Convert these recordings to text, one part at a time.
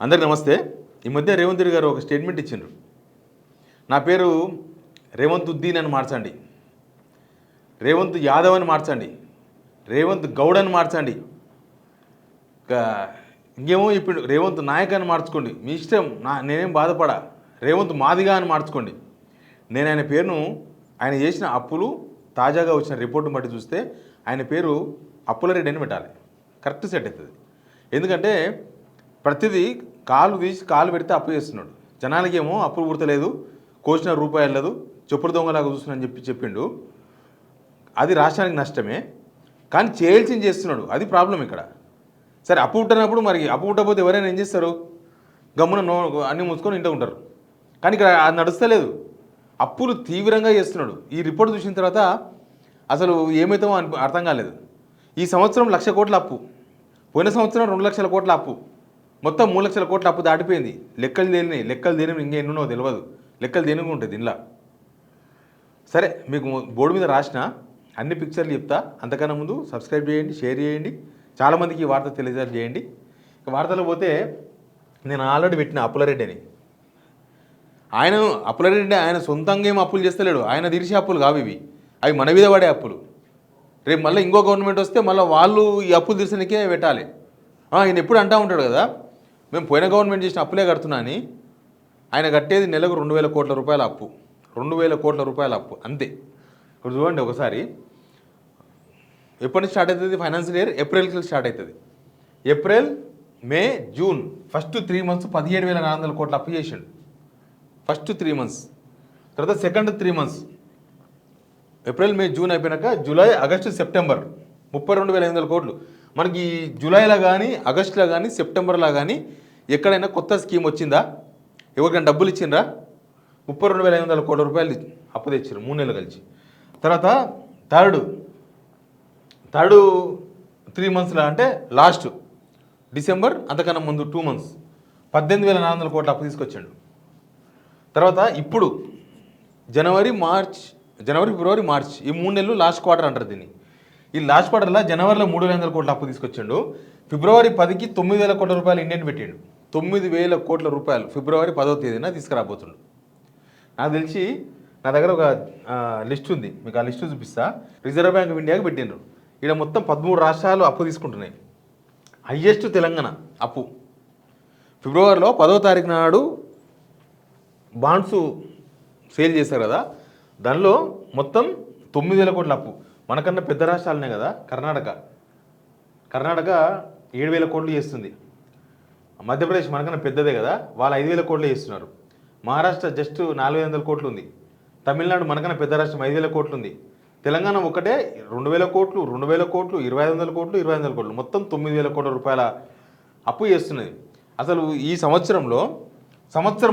అందరికి నమస్తే. ఈ మధ్య రేవంత్ రెడ్డి గారు ఒక స్టేట్మెంట్ ఇచ్చిండ్రు. నా పేరు రేవంత్ ఉద్దీన్ అని మార్చండి, రేవంత్ యాదవ్ అని మార్చండి, రేవంత్ గౌడ్ అని మార్చండి, ఇంకేమో ఇప్పుడు రేవంత్ నాయక్ అని మార్చుకోండి, మీ ఇష్టం, నేనేం బాధపడా, రేవంత్ మాదిగా అని మార్చుకోండి. నేను ఆయన పేరును, ఆయన చేసిన అప్పులు తాజాగా వచ్చిన రిపోర్టును బట్టి చూస్తే ఆయన పేరు అప్పులరెడ్డి అని పెట్టాలి. కరెక్ట్ సెట్ అవుతుంది. ఎందుకంటే ప్రతిదీ కాలు తీసి కాలు పెడితే అప్పు చేస్తున్నాడు. జనాలకి ఏమో అప్పులు పుడతలేదు, కోసిన రూపాయలు లేదు, చెప్పులు దొంగలాగా చూస్తున్నాడని చెప్పిండు. అది రాష్ట్రానికి నష్టమే, కానీ చేయాల్సింది చేస్తున్నాడు. అది ప్రాబ్లం ఇక్కడ. సరే, అప్పు పుట్టినప్పుడు మరి అప్పు పుట్టకపోతే ఎవరైనా ఏం చేస్తారు? గమ్మున అన్నీ మూసుకొని ఇంట్లో ఉంటారు. కానీ ఇక్కడ అది నడుస్తలేదు. అప్పులు తీవ్రంగా చేస్తున్నాడు. ఈ రిపోర్ట్ చూసిన తర్వాత అసలు ఏమవుతామో అర్థం కాలేదు. ఈ సంవత్సరం 1,00,000 కోట్ల అప్పు, పోయిన సంవత్సరం 2,00,000 కోట్ల అప్పు, మొత్తం 3,00,000 కోట్ల అప్పు దాటిపోయింది. లెక్కలు దేని ఇంకా ఎన్నో తెలియదు. లెక్కలు దేనిగా ఉంటుంది ఇంట్లో. సరే, మీకు బోర్డు మీద రాసిన అన్ని పిక్చర్లు చెప్తా. అంతకన్నా ముందు సబ్స్క్రైబ్ చేయండి, షేర్ చేయండి, చాలామందికి ఈ వార్త తెలియజేయండి. ఇక వార్తలో పోతే, నేను ఆల్రెడీ పెట్టిన అప్పులరెడ్డి అని. అప్పులరెడ్డి ఆయన సొంతంగా ఏం అప్పులు చేస్తలేడు. ఆయన తీర్చే అప్పులు కావు ఇవి, అవి మన మీద పడే అప్పులు. రేపు మళ్ళీ ఇంకో గవర్నమెంట్ వస్తే మళ్ళీ వాళ్ళు ఈ అప్పులు తీర్చడానికే పెట్టాలి. ఆయన ఎప్పుడు అంటూ ఉంటాడు కదా, మేము పోయిన గవర్నమెంట్ చేసిన అప్పులే కడుతున్నా అని. ఆయన కట్టేది నెలకు 2,000 కోట్ల రూపాయల అప్పు, 2,000 కోట్ల రూపాయల అప్పు అంతే. ఇప్పుడు చూడండి ఒకసారి, ఎప్పటి నుంచి స్టార్ట్ అవుతుంది ఫైనాన్షియల్ ఇయర్? ఏప్రిల్కి స్టార్ట్ అవుతుంది. ఏప్రిల్, మే, జూన్, ఫస్ట్ 3 మంత్స్ 17,400 కోట్ల అప్పు చేసిండు. First 3 months. తర్వాత సెకండ్ 3 మంత్స్, ఏప్రిల్, మే, జూన్ అయిపోయినాక జూలై, ఆగస్టు, సెప్టెంబర్ 32,500 కోట్లు. మనకి జూలైలో కానీ, ఆగస్టులో కానీ, సెప్టెంబర్లో కానీ ఎక్కడైనా కొత్త స్కీమ్ వచ్చిందా? ఎవరికైనా డబ్బులు ఇచ్చిండ్రా? 32,500 కోట్ల రూపాయలు అప్పు తెచ్చారు 3 నెలలు కలిసి. తర్వాత థర్డ్ 3 మంత్స్లో అంటే లాస్ట్ డిసెంబర్, అంతకన్నా ముందు 2 మంత్స్ 18,400 కోట్ల అప్పు తీసుకొచ్చాడు. తర్వాత ఇప్పుడు జనవరి, ఫిబ్రవరి, మార్చ్, ఈ 3 నెలలు లాస్ట్ క్వార్టర్ అంటారు దీన్ని. ఈ లాస్ట్ క్వార్టర్లో జనవరిలో 3,500 కోట్ల అప్పు తీసుకొచ్చాడు. ఫిబ్రవరి 10కి 9,000 కోట్ల రూపాయలు ఇండియన్ పెట్టాడు. 9,000 కోట్ల రూపాయలు ఫిబ్రవరి 10వ తేదీన తీసుకురాబోతుండు. నాకు తెలిసి నా దగ్గర ఒక లిస్ట్ ఉంది, మీకు ఆ లిస్టు చూపిస్తా. రిజర్వ్ బ్యాంక్ ఆఫ్ ఇండియాకి పెట్టిండ్రు. ఇక్కడ మొత్తం 13 రాష్ట్రాలు అప్పు తీసుకుంటున్నాయి. హయ్యెస్ట్ తెలంగాణ అప్పు. ఫిబ్రవరిలో 10వ తారీఖు నాడు బాండ్స్ సేల్ చేశారు కదా, దానిలో మొత్తం 9,000 కోట్ల అప్పు. మనకన్నా పెద్ద రాష్ట్రాలనే కదా. కర్ణాటక 7,000 కోట్లు చేస్తుంది. మధ్యప్రదేశ్ మనకన్నా పెద్దదే కదా, వాళ్ళు 5,000 కోట్లు చేస్తున్నారు. మహారాష్ట్ర జస్ట్ 4,500 కోట్లు ఉంది. తమిళనాడు మనకన్నా పెద్ద రాష్ట్రం 5,000 కోట్లు ఉంది. తెలంగాణ ఒకటే 2,000 కోట్లు, 2,000 కోట్లు, 2,500 కోట్లు, 2,500 కోట్లు, మొత్తం 9,000 కోట్ల రూపాయల అప్పు చేస్తున్నది. అసలు ఈ సంవత్సరం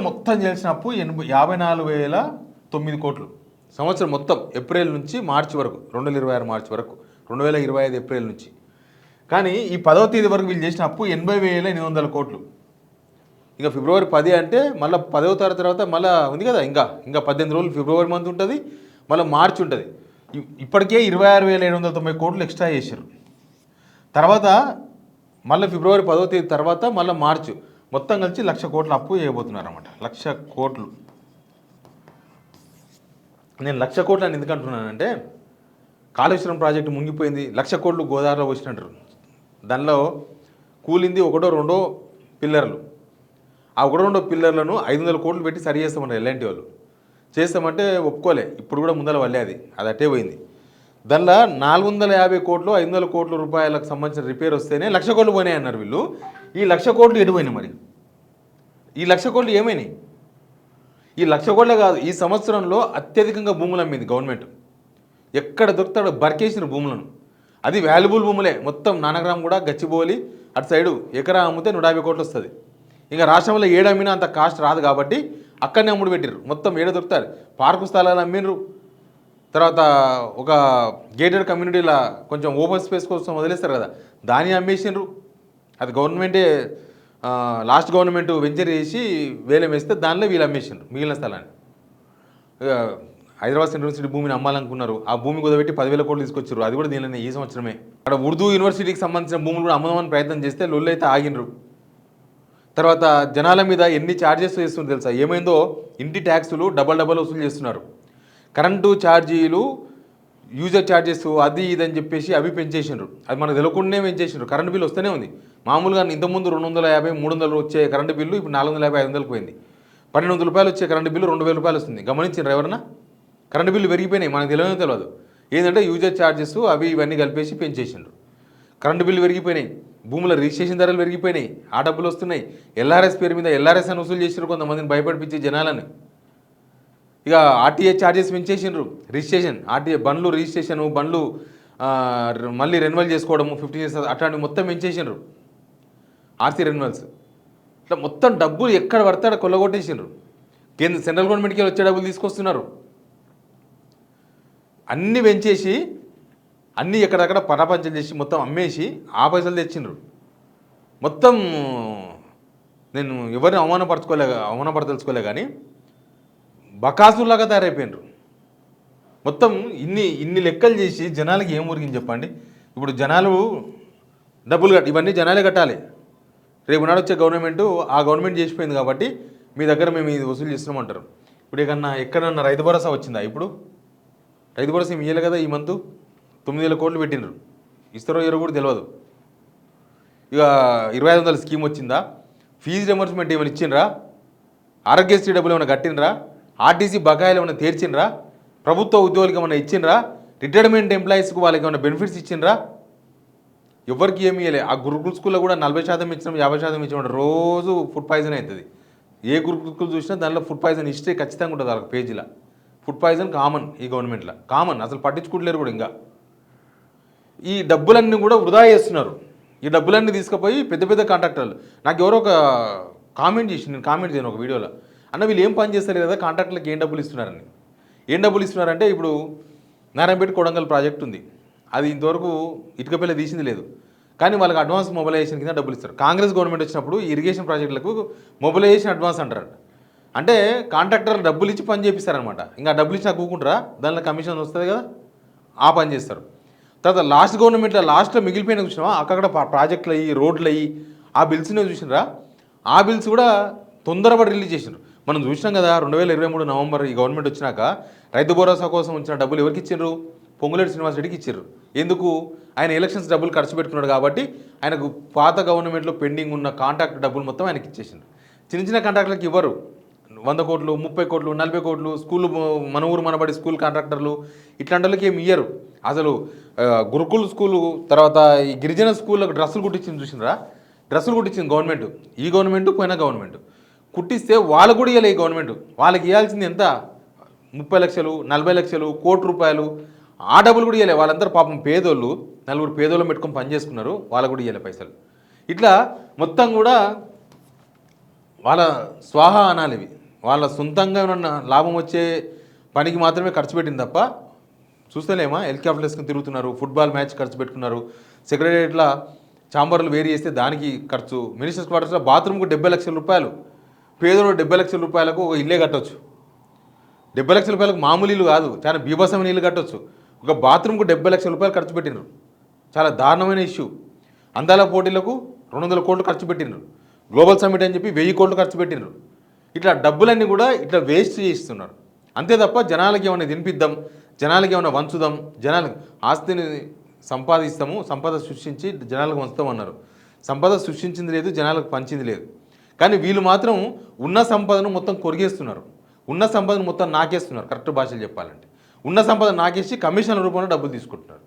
మొత్తం చేయాల్సిన అప్పు 54,009 కోట్లు. సంవత్సరం మొత్తం ఏప్రిల్ నుంచి మార్చి వరకు, 2026 మార్చి వరకు, 2025 ఏప్రిల్ నుంచి. కానీ ఈ 10వ తేదీ వరకు వీళ్ళు చేసిన అప్పు 80,800 కోట్లు. ఇంకా ఫిబ్రవరి 10 అంటే మళ్ళీ 10వ తారీఖు తర్వాత మళ్ళీ ఉంది కదా, ఇంకా 18 రోజులు ఫిబ్రవరి మంత్ ఉంటుంది, మళ్ళీ మార్చి ఉంటుంది. ఇప్పటికే 26,790 కోట్లు ఎక్స్ట్రా చేశారు. తర్వాత మళ్ళీ ఫిబ్రవరి 10వ తేదీ తర్వాత మళ్ళీ మార్చి, మొత్తం కలిసి 1,00,000 కోట్ల అప్పు చేయబోతున్నారు అన్నమాట. 1,00,000 కోట్లు. నేను 1,00,000 కోట్లు అని ఎందుకు అంటున్నానంటే, కాళేశ్వరం ప్రాజెక్టు మునిగిపోయింది, 1,00,000 కోట్లు గోదావరిలో వచ్చినట్టు. దానిలో కూలింది 1-2 పిల్లర్లు. ఆ 1-2 పిల్లర్లను 500 కోట్లు పెట్టి సరి చేస్తామన్నారు ఎలాంటి వాళ్ళు. చేస్తామంటే ఒప్పుకోలే. ఇప్పుడు కూడా ముందర వల్లే అది అట్టే పోయింది. దానిలో 450 కోట్లు, 500 కోట్ల రూపాయలకు సంబంధించిన రిపేర్ వస్తేనే 1,00,000 కోట్లు పోయినాయి అన్నారు వీళ్ళు. ఈ 1,00,000 కోట్లు ఎడిపోయినాయి. మరి ఈ 1,00,000 కోట్లు ఏమైనాయి? ఈ 1,00,000 కోట్లే కాదు, ఈ సంవత్సరంలో అత్యధికంగా భూములు అమ్మింది గవర్నమెంట్. ఎక్కడ దొరుకుతాడో బరికేసిన భూములను. అది వాల్యుబుల్ భూములే మొత్తం. నానగ్రామ్ కూడా, గచ్చిబౌలి అటు సైడు ఎకరా అమ్మితే 150 కోట్లు వస్తుంది. ఇంకా రాష్ట్రంలో ఏడు అమ్మినా అంత కాస్ట్ రాదు కాబట్టి అక్కడనే అమ్ముడు పెట్టిర్రు. మొత్తం ఏడ దొరుకుతారు. పార్కు స్థలాలు అమ్మిండ్రు. తర్వాత ఒక గేటెడ్ కమ్యూనిటీలా కొంచెం ఓపెన్ స్పేస్ కోసం వదిలేస్తారు కదా, దాన్ని అమ్మేసిండ్రు. అది గవర్నమెంటే, లాస్ట్ గవర్నమెంట్ వెంచర్ చేసి వేలం వేస్తే దానిలో వీళ్ళు అమ్మేసిండ్రు మిగిలిన స్థలాన్ని. హైదరాబాద్ యూనివర్సిటీ భూమిని అమ్మాలనుకున్నారు. ఆ భూమి కుదబెట్టి 10,000 కోట్లు తీసుకొచ్చారు. అది కూడా దీనిలోనే ఈ సంవత్సరమే. అక్కడ ఉర్దూ యూనివర్సిటీకి సంబంధించిన భూములు కూడా అమ్ముదామని ప్రయత్నం చేస్తే లొల్లు అయితే ఆగినరు. తర్వాత జనాల మీద ఎన్ని ఛార్జెస్ వేస్తున్నారు తెలుసా? ఏమైందో ఇంటి ట్యాక్సులు డబల్ వసూలు చేస్తున్నారు, కరెంటు ఛార్జీలు, యూజర్ ఛార్జెస్, అది ఇది అని చెప్పేసి అవి పెంచేసిండ్రు. అది మనకు తెలియకుండానే పెంచేసిండ్రు. కరెంటు బిల్లు వస్తూనే ఉంది. మామూలుగా ఇంతకుముందు 250, 300 వచ్చే కరెంటు బిల్లు ఇప్పుడు 450, 500 పోయింది. 1200 రూపాయలు వచ్చే కరెంటు బిల్లు 2000 రూపాయలు వస్తుంది. గమనించారు ఎవరన్నా? కరెంటు బిల్లు పెరిగిపోయినాయి, మనకు తెలియదు. ఏంటంటే యూజర్ ఛార్జెస్ అవి ఇవన్నీ కలిపేసి పెంచేసిండ్రు. కరెంటు బిల్లు పెరిగిపోయినాయి, భూముల రిజిస్ట్రేషన్ ధరలు పెరిగిపోయినాయి, ఆ డబ్బులు వస్తున్నాయి. ఎల్ఆర్ఎస్ పేరు మీద ఎల్ఆర్ఎస్ అని వసూలు చేసినారు కొంతమందిని భయపడిపించే జనాలని. ఇక ఆర్టీఏ ఛార్జెస్ పెంచేసిండ్రు. రిజిస్ట్రేషన్ ఆర్టీఏ బండ్లు రిజిస్ట్రేషను, బండ్లు మళ్ళీ రెన్యువల్ చేసుకోవడము 15 years అట్లాంటివి మొత్తం పెంచేసిండ్రు. ఆర్సీ రెన్యువల్స్ ఇట్లా మొత్తం డబ్బులు ఎక్కడ పడితే అక్కడ కొల్లగొట్టేసిండ్రు. సెంట్రల్ గవర్నమెంట్కి వచ్చే డబ్బులు తీసుకొస్తున్నారు. అన్నీ పెంచేసి అన్నీ ఎక్కడక్కడ పటాపంచం చేసి మొత్తం అమ్మేసి ఆ పైసలు తెచ్చిండ్రు. మొత్తం నేను ఎవరిని అవమానపడదలుచుకోలే కానీ బకాసులాగా తయారైపోయినరు. మొత్తం ఇన్ని లెక్కలు చేసి జనాలకి ఏం ఊరికింది చెప్పండి? ఇప్పుడు జనాలు డబ్బులు ఇవన్నీ జనాలే కట్టాలి. రేపు నాడు వచ్చే ఆ గవర్నమెంట్ చేసిపోయింది కాబట్టి మీ దగ్గర మేము ఇది వసూలు చేస్తున్నామంటారు. ఇప్పుడు ఎక్కడన్నా రైతు భరోసా వచ్చిందా? ఇప్పుడు రైతు భరోసా ఏమి ఇయ్యలే కదా. ఈ మంత్ 9,000 కోట్లు పెట్టినరు. ఇస్తారో ఎవరో కూడా తెలియదు. ఇక 2500 స్కీమ్ వచ్చిందా? ఫీజు రియంబర్స్మెంట్ ఏమైనా ఇచ్చిండ్రా? ఆరోగ్యశ్రీ డబ్బులు ఏమైనా కట్టినరా? ఆర్టీసీ బకాయిలు ఏమైనా తీర్చిండ్రా? ప్రభుత్వ ఉద్యోగులకు ఏమైనా ఇచ్చిండ్రా? రిటైర్మెంట్ ఎంప్లాయీస్కి వాళ్ళకి ఏమైనా బెనిఫిట్స్ ఇచ్చిండ్రా? ఎవరికి ఏమి ఇవ్వలే. ఆ గురుకుల స్కూల్లో కూడా 40% ఇచ్చినాం, 50% ఇచ్చినాం. రోజు ఫుడ్ పాయిజన్ అవుతుంది. ఏ గురుకుల స్కూల్ చూసినా దానిలో ఫుడ్ పాయిజన్ హిస్టరీ ఖచ్చితంగా ఉంటుంది. వాళ్ళకి పేజీలో ఫుడ్ పాయిజన్ కామన్. ఈ గవర్నమెంట్లో కామన్, అసలు పట్టించుకుంటలేరు కూడా. ఇంకా ఈ డబ్బులన్నీ కూడా వృధా చేస్తున్నారు. ఈ డబ్బులన్నీ తీసుకుపోయి పెద్ద కాంట్రాక్టర్లు. నాకు ఎవరో ఒక కామెంట్ చేసి, నేను కామెంట్ చేయను ఒక వీడియోలో, అన్న వీళ్ళు ఏం పని చేస్తారు కదా కాంట్రాక్టర్లకు ఏం డబ్బులు ఇస్తున్నారని. ఏం డబ్బులు ఇస్తున్నారంటే ఇప్పుడు నారాయణపేట కొడంగల్ ప్రాజెక్ట్ ఉంది, అది ఇంతవరకు ఇటుకపల్లి తీసింది లేదు, కానీ వాళ్ళకి అడ్వాన్స్ మొబిలైజేషన్ కింద డబ్బులు ఇస్తారు. కాంగ్రెస్ గవర్నమెంట్ వచ్చినప్పుడు ఇరిగేషన్ ప్రాజెక్టులకు మొబిలైజేషన్ అడ్వాన్స్ అంటారు. అంటే కాంట్రాక్టర్లు డబ్బులు ఇచ్చి పని చేపిస్తారనమాట. ఇంకా డబ్బులు ఇచ్చి నాకు కూకుంటారా, దానిలో కమిషన్ వస్తుంది కదా, ఆ పని చేస్తారు. తర్వాత లాస్ట్ గవర్నమెంట్లో లాస్ట్లో మిగిలిపోయిన చూసినావా, అక్కడ ప్రాజెక్టులు అయ్యి రోడ్లు అయ్యి ఆ బిల్స్నే చూసినరా. ఆ బిల్స్ కూడా తొందరపడి రిలీజ్ చేసినారు. మనం చూసినాం కదా 2023 నవంబర్ ఈ గవర్నమెంట్ వచ్చినాక రైతు భరోసా కోసం వచ్చిన డబ్బులు ఎవరికి ఇచ్చారు? పొంగులేటి శ్రీనివాస్ రెడ్డికి ఇచ్చారు. ఎందుకు? ఆయన ఎలక్షన్స్ డబ్బులు ఖర్చు పెట్టుకున్నాడు కాబట్టి ఆయనకు పాత గవర్నమెంట్లో పెండింగ్ ఉన్న కాంట్రాక్ట్ డబ్బులు మొత్తం ఆయనకి ఇచ్చేసిండ్రు. చిన్న కాంట్రాక్టర్లకు ఇవ్వరు. 100 కోట్లు, 30 కోట్లు, 40 కోట్లు స్కూళ్ళు, మన ఊరు మనబడి స్కూల్ కాంట్రాక్టర్లు ఇట్లాంటి వాళ్ళకి ఏమి ఇయ్యరు. అసలు గురుకుల్ స్కూలు, తర్వాత ఈ గిరిజన స్కూళ్ళకు డ్రెస్సులు కుట్టించింది చూసినరా. డ్రెస్సులు కుట్టించింది గవర్నమెంట్, ఈ గవర్నమెంట్ పోయిన గవర్నమెంట్ కుట్టిస్తే వాళ్ళు కూడా ఇవ్వలే. ఈ గవర్నమెంట్ వాళ్ళకి ఇవ్వాల్సింది ఎంత? 30 లక్షలు, 40 లక్షలు, ₹1,00,00,000. ఆ డబ్బులు కూడా ఇవ్వలే. వాళ్ళందరూ పాపం పేదోళ్ళు, 4 పేదోళ్ళు పెట్టుకొని పని చేసుకున్నారు, వాళ్ళకు కూడా ఇవ్వలే పైసలు. ఇట్లా మొత్తం కూడా వాళ్ళ స్వాహా అనాలి. ఇవి వాళ్ళ సొంతంగా ఉన్న లాభం వచ్చే పనికి మాత్రమే ఖర్చు పెట్టింది తప్ప చూస్తలేమా? హెలికాప్టర్ వేసుకుని తిరుగుతున్నారు, ఫుట్బాల్ మ్యాచ్ ఖర్చు పెట్టుకున్నారు, సెక్రటేరియట్లో ఛాంబర్లు వేరు చేస్తే దానికి ఖర్చు, మినిస్టర్స్ క్వార్టర్స్లో బాత్రూమ్కు 70 లక్షల రూపాయలు. పేదోడు 70 లక్షల రూపాయలకు ఒక ఇల్లే కట్టవచ్చు. 70 లక్షల రూపాయలకు మామూలు ఇల్లు కాదు, చాలా బీభత్సమైన ఇల్లు కట్టవచ్చు. ఒక బాత్రూమ్కు 70 లక్షల రూపాయలు ఖర్చు పెట్టినారు. చాలా దారుణమైన ఇష్యూ. అందాల పోటీలకు 200 కోట్లు ఖర్చు పెట్టినారు. గ్లోబల్ సమ్మిట్ అని చెప్పి 1000 కోట్లు ఖర్చు పెట్టినారు. ఇట్లా డబ్బులన్నీ కూడా ఇట్లా వేస్ట్ చేస్తున్నారు. అంతే తప్ప జనాలకి ఏమైనా తినిపిద్దాం, జనాలకి ఏమైనా వంచుదాం, జనాలకి ఆస్తిని సంపాదిస్తాము, సంపద సృష్టించి జనాలకు వంచుతామన్నారు. సంపద సృష్టించింది లేదు, జనాలకు పంచింది లేదు. కానీ వీళ్ళు మాత్రం ఉన్న సంపదను మొత్తం కొరిగేస్తున్నారు, ఉన్న సంపదను మొత్తం నాకేస్తున్నారు. కరెక్ట్ భాషలు చెప్పాలంటే ఉన్న సంపద నాకేసి కమిషన్ల రూపంలో డబ్బులు తీసుకుంటున్నారు.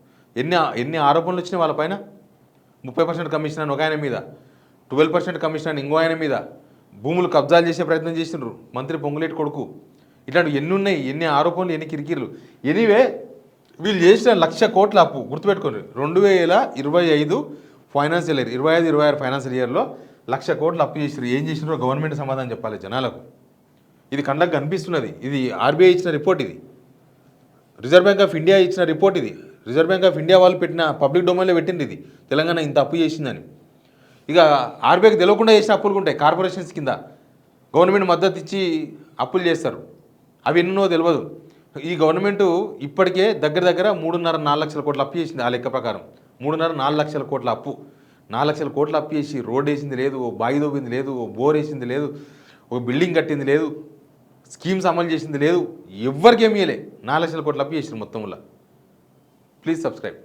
ఎన్ని ఆరోపణలు వచ్చినాయి వాళ్ళపైన. 30% కమిషన్ అని ఒక ఆయన మీద, 12% కమిషన్ అని ఇంకో ఆయన మీద, భూములు కబ్జాలు చేసే ప్రయత్నం చేసినారు మంత్రి పొంగులేటి కొడుకు. ఇట్లాంటివి ఎన్ని ఉన్నాయి, ఎన్ని ఆరోపణలు, ఎన్ని కిరికిర్లు. ఎనీవే వీళ్ళు చేసిన 1,00,000 కోట్ల అప్పు గుర్తుపెట్టుకోండి. 2025 ఫైనాన్షియల్ ఇయర్, 25-26 ఫైనాన్షియల్ ఇయర్లో 1,00,000 కోట్లు అప్పు చేసినారు. ఏం చేసినారో గవర్నమెంట్ సమాధానం చెప్పాలి జనాలకు. ఇది కళ్ళకు కనిపిస్తున్నది. ఇది ఆర్బీఐ ఇచ్చిన రిపోర్ట్, ఇది రిజర్వ్ బ్యాంక్ ఆఫ్ ఇండియా ఇచ్చిన రిపోర్ట్, ఇది రిజర్వ్ బ్యాంక్ ఆఫ్ ఇండియా వాళ్ళు పెట్టిన పబ్లిక్ డొమైన్లో పెట్టింది. ఇది తెలంగాణ ఇంత అప్పు చేసిందని. ఇక ఆర్బీఐకి తెలియకుండా చేసిన అప్పులు ఉంటాయి, కార్పొరేషన్స్ కింద గవర్నమెంట్ మద్దతు ఇచ్చి అప్పులు చేస్తారు. అవి ఎన్నో తెలియదు. ఈ గవర్నమెంట్ ఇప్పటికే దగ్గర 3.5-4 లక్షల కోట్ల అప్పు చేసింది. ఆ లెక్క ప్రకారం 3.5-4 లక్షల కోట్ల అప్పు. 4 లక్షల కోట్లు అప్పు చేసి రోడ్ వేసింది లేదు, ఓ బావి దోపింది లేదు, ఓ బోర్ వేసింది లేదు, ఒక బిల్డింగ్ కట్టింది లేదు, స్కీమ్స్ అమలు చేసింది లేదు, ఎవ్వరికి ఏమీ ఇవ్వలే. 4 లక్షల కోట్లు అప్పు చేసింది మొత్తంలో. Please subscribe.